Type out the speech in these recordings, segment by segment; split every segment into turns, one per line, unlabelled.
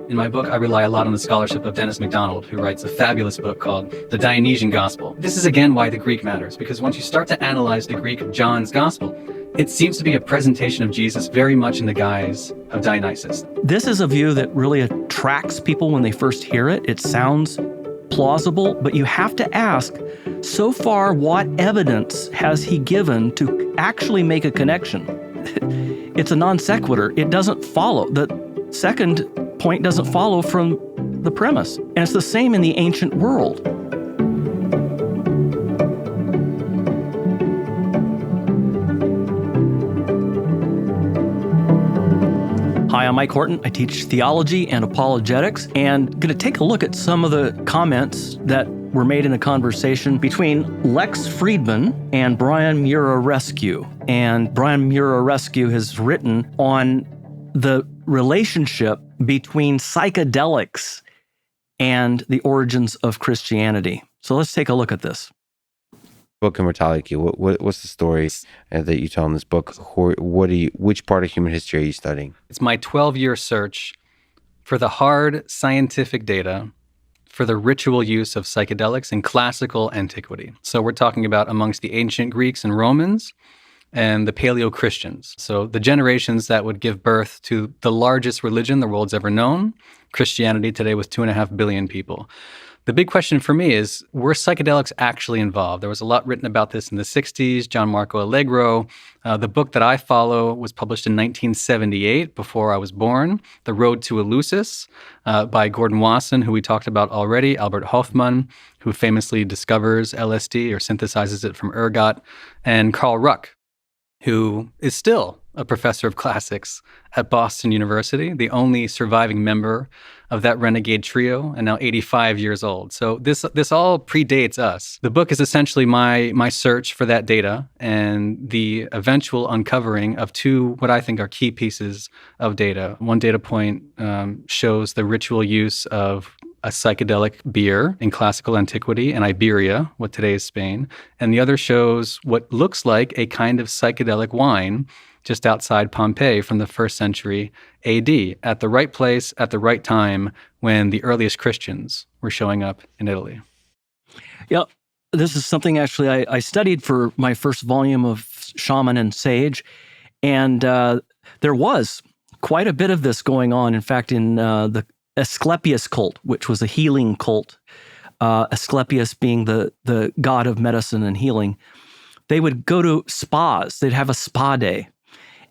In my book, I rely a lot on the scholarship of Dennis MacDonald, who writes a fabulous book called The Dionysian Gospel. This is again why the Greek matters, because once you start to analyze the Greek of John's Gospel, it seems to be a presentation of Jesus very much in the guise of Dionysus.
This is a view that really attracts people when they first hear it. It sounds plausible, but you have to ask, so far, what evidence has he given to actually make a connection? It's a non sequitur. It doesn't follow. The second point doesn't follow from the premise. And it's the same in the ancient world. Hi, I'm Mike Horton. I teach theology and apologetics, and going to take a look at some of the comments that were made in a conversation between Lex Fridman and Brian Muraresku. And Brian Muraresku has written on the relationship between psychedelics and the origins of Christianity. So let's take a look at this.
Book Immortality. What's the story that you tell in this book? Which part of human history are you studying?
It's my 12-year search for the hard scientific data for the ritual use of psychedelics in classical antiquity. So we're talking about amongst the ancient Greeks and Romans and the Paleo-Christians. So the generations that would give birth to the largest religion the world's ever known, Christianity today with 2.5 billion people. The big question for me is, were psychedelics actually involved? There was a lot written about this in the 60s, John Marco Allegro. The book that I follow was published in 1978, before I was born, The Road to Eleusis, by Gordon Wasson, who we talked about already, Albert Hofmann, who famously discovers LSD or synthesizes it from ergot, and Carl Ruck, who is still a professor of classics at Boston University, the only surviving member of that renegade trio, and now 85 years old. So this all predates us. The book is essentially my search for that data and the eventual uncovering of two, what I think are key pieces of data. One data point shows the ritual use of a psychedelic beer in classical antiquity in Iberia, what today is Spain, and the other shows what looks like a kind of psychedelic wine just outside Pompeii from the 1st century AD, at the right place, at the right time, when the earliest Christians were showing up in Italy.
Yeah, this is something actually I studied for my first volume of Shaman and Sage, and there was quite a bit of this going on. In fact, in the Asclepius cult, which was a healing cult, Asclepius being the god of medicine and healing, they would go to spas. They'd have a spa day.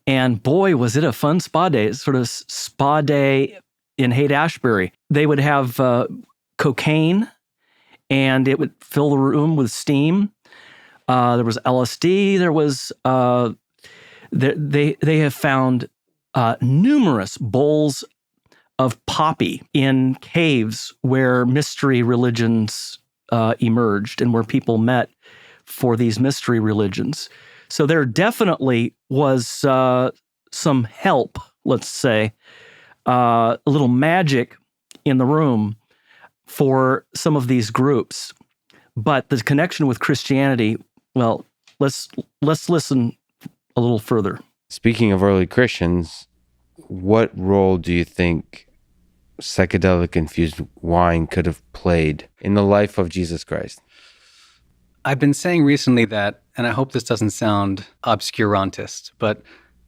And boy, was it a fun spa day. It's sort of spa day in Haight-Ashbury. They would have cocaine, and it would fill the room with steam. There was LSD. There was, they have found numerous bowls of poppy in caves where mystery religions emerged and where people met for these mystery religions. So there definitely was some help, let's say, a little magic in the room for some of these groups. But the connection with Christianity, well, let's listen a little further.
Speaking of early Christians, what role do you think psychedelic-infused wine could have played in the life of Jesus Christ?
I've been saying recently that, and I hope this doesn't sound obscurantist, but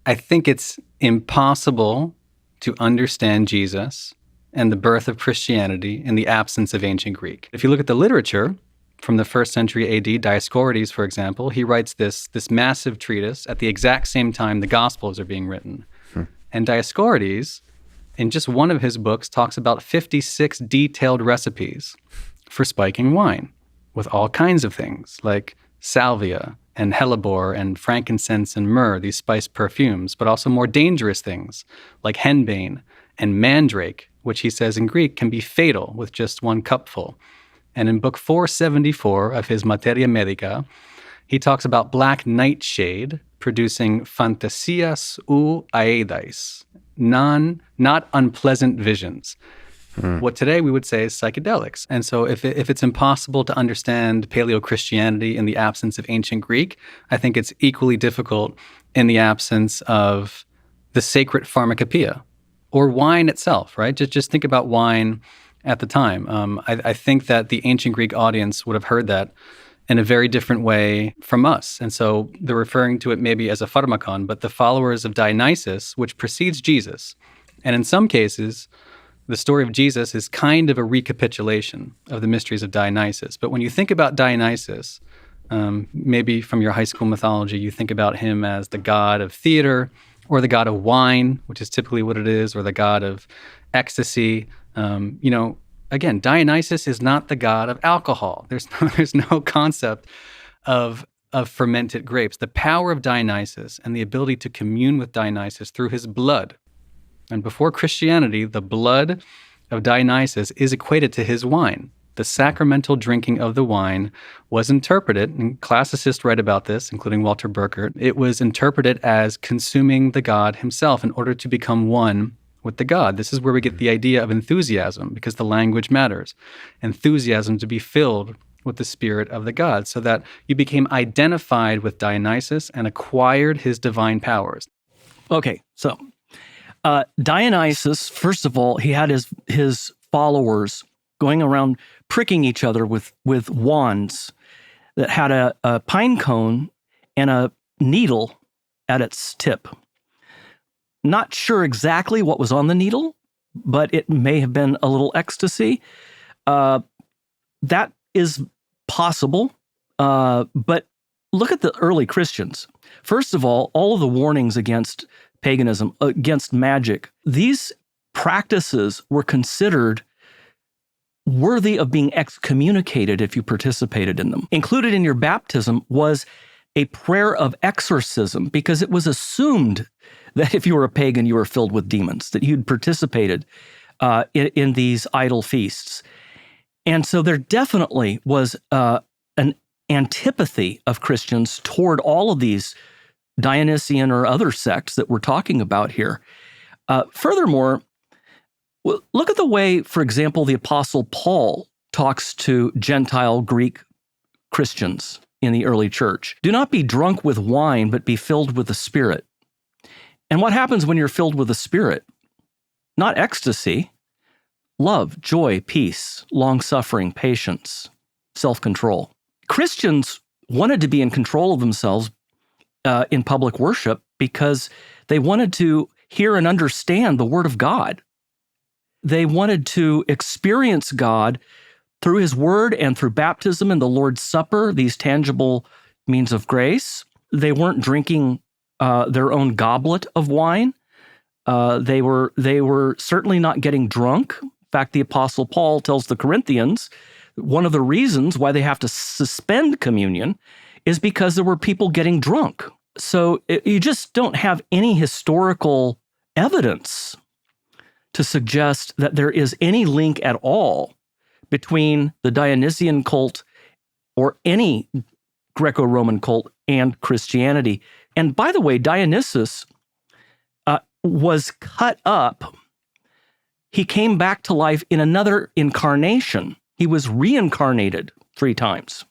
I think it's impossible to understand Jesus and the birth of Christianity in the absence of ancient Greek. If you look at the literature from the 1st century AD, Dioscorides, for example, he writes this massive treatise at the exact same time the Gospels are being written. And Dioscorides, in just one of his books, talks about 56 detailed recipes for spiking wine, with all kinds of things like salvia and hellebore and frankincense and myrrh, these spiced perfumes, but also more dangerous things like henbane and mandrake, which he says in Greek can be fatal with just one cupful. And in book 474 of his Materia Medica, he talks about black nightshade producing fantasias ou aedais, not unpleasant visions. What today we would say is psychedelics. And so if it's impossible to understand Paleo-Christianity in the absence of ancient Greek, I think it's equally difficult in the absence of the sacred pharmacopoeia or wine itself, right? Just think about wine at the time. I think that the ancient Greek audience would have heard that in a very different way from us. And so they're referring to it maybe as a pharmakon, but the followers of Dionysus, which precedes Jesus. And in some cases, the story of Jesus is kind of a recapitulation of the mysteries of Dionysus. But when you think about Dionysus, maybe from your high school mythology, you think about him as the god of theater or the god of wine, which is typically what it is, or the god of ecstasy. Again, Dionysus is not the god of alcohol. There's no concept of fermented grapes. The power of Dionysus and the ability to commune with Dionysus through his blood. And before Christianity, the blood of Dionysus is equated to his wine. The sacramental drinking of the wine was interpreted, and classicists write about this, including Walter Burkert, it was interpreted as consuming the god himself in order to become one with the god. This is where we get the idea of enthusiasm, because the language matters. Enthusiasm to be filled with the spirit of the god, so that you became identified with Dionysus and acquired his divine powers.
Okay, so Dionysus, first of all, he had his followers going around pricking each other with wands that had a pine cone and a needle at its tip. Not sure exactly what was on the needle, but it may have been a little ecstasy. That is possible, but look at the early Christians. First of all of the warnings against paganism, against magic, these practices were considered worthy of being excommunicated if you participated in them. Included in your baptism was a prayer of exorcism, because it was assumed that if you were a pagan, you were filled with demons, that you'd participated in these idol feasts. And so there definitely was an antipathy of Christians toward all of these Dionysian or other sects that we're talking about here. Furthermore, look at the way, for example, the Apostle Paul talks to Gentile Greek Christians in the early church. Do not be drunk with wine, but be filled with the Spirit. And what happens when you're filled with the Spirit? Not ecstasy, love, joy, peace, long-suffering, patience, self-control. Christians wanted to be in control of themselves in public worship because they wanted to hear and understand the Word of God. They wanted to experience God through His Word and through baptism and the Lord's Supper, these tangible means of grace. They weren't drinking their own goblet of wine. They were certainly not getting drunk. In fact, the Apostle Paul tells the Corinthians one of the reasons why they have to suspend communion is because there were people getting drunk. So you just don't have any historical evidence to suggest that there is any link at all between the Dionysian cult or any Greco-Roman cult and Christianity. And by the way, Dionysus was cut up. He came back to life in another incarnation. He was reincarnated 3 times.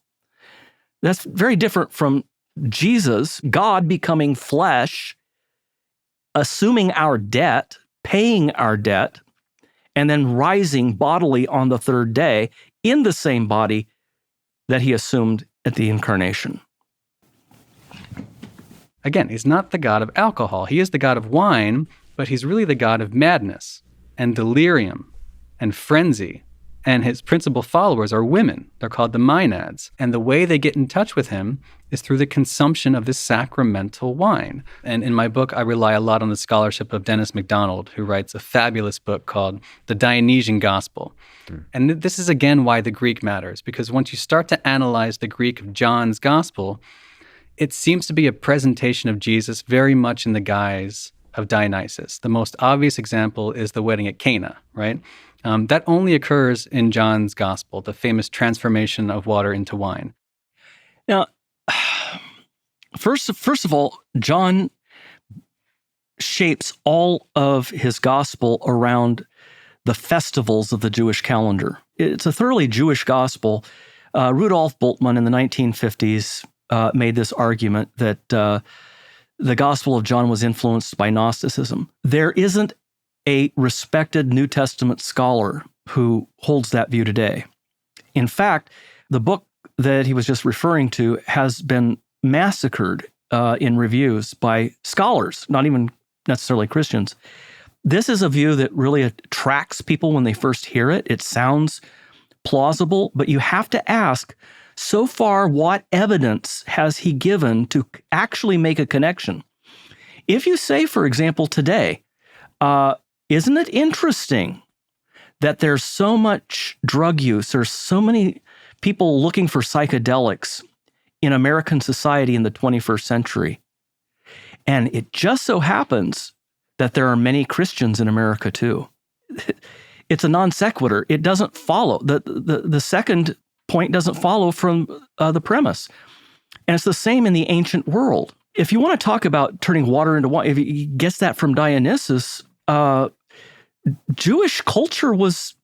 That's very different from Jesus, God becoming flesh, assuming our debt, paying our debt, and then rising bodily on the 3rd day in the same body that he assumed at the incarnation.
Again, he's not the god of alcohol. He is the god of wine, but he's really the god of madness and delirium and frenzy. And his principal followers are women. They're called the Maenads. And the way they get in touch with him is through the consumption of this sacramental wine. And in my book, I rely a lot on the scholarship of Dennis MacDonald, who writes a fabulous book called The Dionysian Gospel. And this is, again, why the Greek matters, because once you start to analyze the Greek of John's Gospel, it seems to be a presentation of Jesus very much in the guise of Dionysus. The most obvious example is the wedding at Cana, right? That only occurs in John's Gospel, the famous transformation of water into wine.
Now, first of all, John shapes all of his gospel around the festivals of the Jewish calendar. It's a thoroughly Jewish gospel. Rudolf Bultmann in the 1950s made this argument that the Gospel of John was influenced by Gnosticism. There isn't a respected New Testament scholar who holds that view today. In fact, the book that he was just referring to has been massacred in reviews by scholars, not even necessarily Christians. This is a view that really attracts people when they first hear it. It sounds plausible, but you have to ask, so far, what evidence has he given to actually make a connection? If you say, for example, today, isn't it interesting that there's so much drug use, there's so many people looking for psychedelics in American society in the 21st century? And it just so happens that there are many Christians in America too. It's a non sequitur. It doesn't follow. The second point doesn't follow from the premise. And it's the same in the ancient world. If you want to talk about turning water into wine, if you guess that from Dionysus, Jewish culture was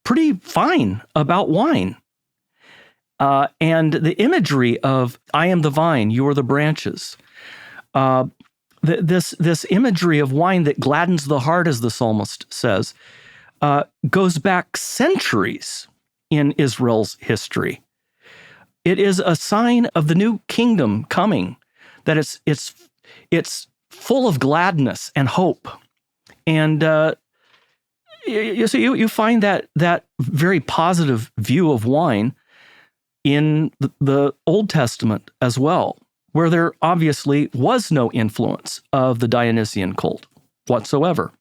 pretty fine about wine. And the imagery of, I am the vine, you are the branches. This imagery of wine that gladdens the heart, as the psalmist says, goes back centuries in Israel's history. It is a sign of the new kingdom coming, that it's full of gladness and hope. And so you find that very positive view of wine in the Old Testament as well, where there obviously was no influence of the Dionysian cult whatsoever.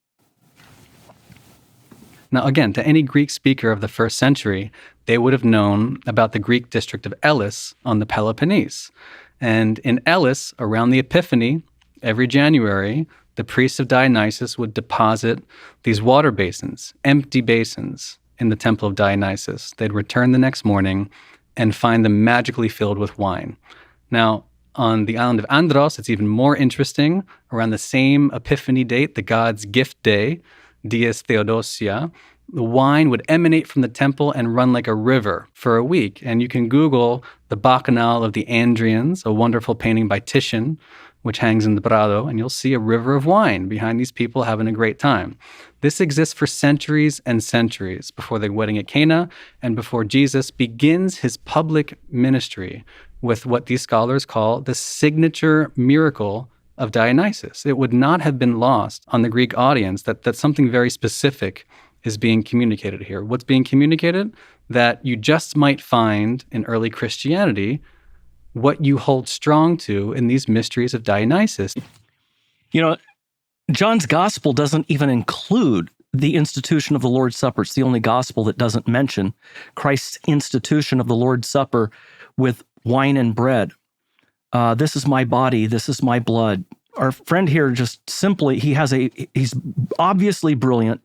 Now, again, to any Greek speaker of the first century, they would have known about the Greek district of Elis on the Peloponnese. And in Elis, around the Epiphany, every January, the priests of Dionysus would deposit these water basins, empty basins, in the temple of Dionysus. They'd return the next morning and find them magically filled with wine. Now, on the island of Andros, it's even more interesting. Around the same Epiphany date, the god's gift day, Dies Theodosia, the wine would emanate from the temple and run like a river for a week. And you can Google the Bacchanal of the Andrians, a wonderful painting by Titian, which hangs in the Prado, and you'll see a river of wine behind these people having a great time. This exists for centuries and centuries before the wedding at Cana and before Jesus begins his public ministry with what these scholars call the signature miracle of Dionysus. It would not have been lost on the Greek audience that something very specific is being communicated here. What's being communicated? That you just might find in early Christianity what you hold strong to in these mysteries of Dionysus.
You know, John's gospel doesn't even include the institution of the Lord's Supper. It's the only gospel that doesn't mention Christ's institution of the Lord's Supper with wine and bread. This is my body, this is my blood. Our friend here just simply, he's obviously brilliant,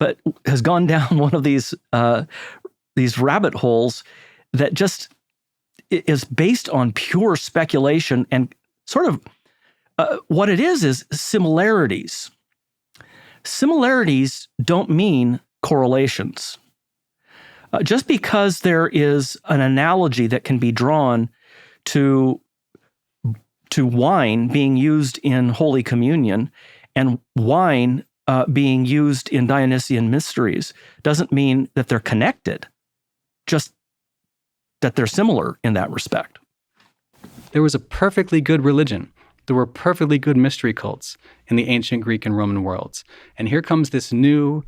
but has gone down one of these rabbit holes that just is based on pure speculation and sort of what it is similarities. Similarities don't mean correlations. Just because there is an analogy that can be drawn to wine being used in Holy Communion and wine being used in Dionysian mysteries doesn't mean that they're connected, just that they're similar in that respect.
There was a perfectly good religion. There were perfectly good mystery cults in the ancient Greek and Roman worlds. And here comes this new,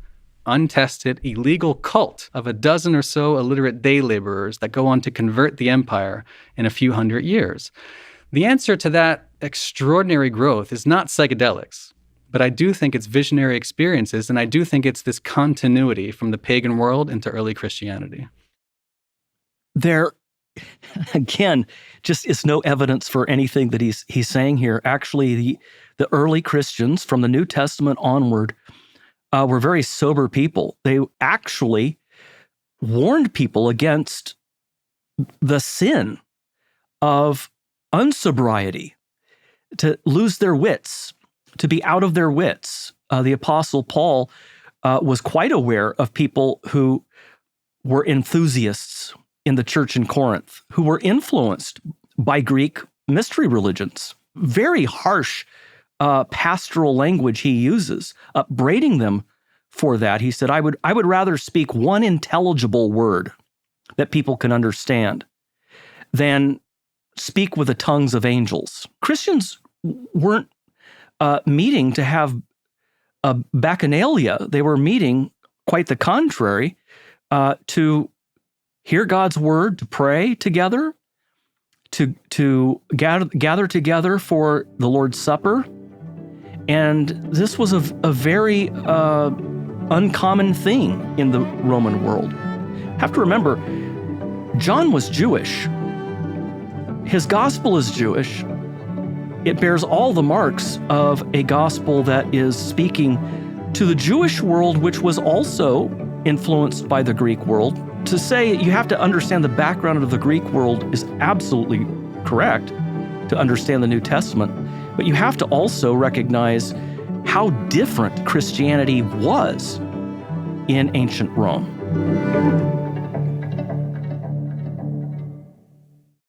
untested, illegal cult of a dozen or so illiterate day laborers that go on to convert the empire in a few hundred years. The answer to that extraordinary growth is not psychedelics, but I do think it's visionary experiences, and I do think it's this continuity from the pagan world into early Christianity.
There, again, just is no evidence for anything that he's saying here. Actually, the early Christians from the New Testament onward were very sober people. They actually warned people against the sin of unsobriety, to lose their wits, to be out of their wits. The Apostle Paul was quite aware of people who were enthusiasts in the church in Corinth, who were influenced by Greek mystery religions. Very harsh pastoral language he uses, upbraiding them for that. He said, I would rather speak one intelligible word that people can understand than speak with the tongues of angels. Christians weren't meeting to have a bacchanalia. They were meeting, quite the contrary, to hear God's word, to pray together, to gather together for the Lord's Supper. And this was a very uncommon thing in the Roman world. Have to remember, John was Jewish. His gospel is Jewish. It bears all the marks of a gospel that is speaking to the Jewish world, which was also influenced by the Greek world. To say you have to understand the background of the Greek world is absolutely correct to understand the New Testament, but you have to also recognize how different Christianity was in ancient Rome.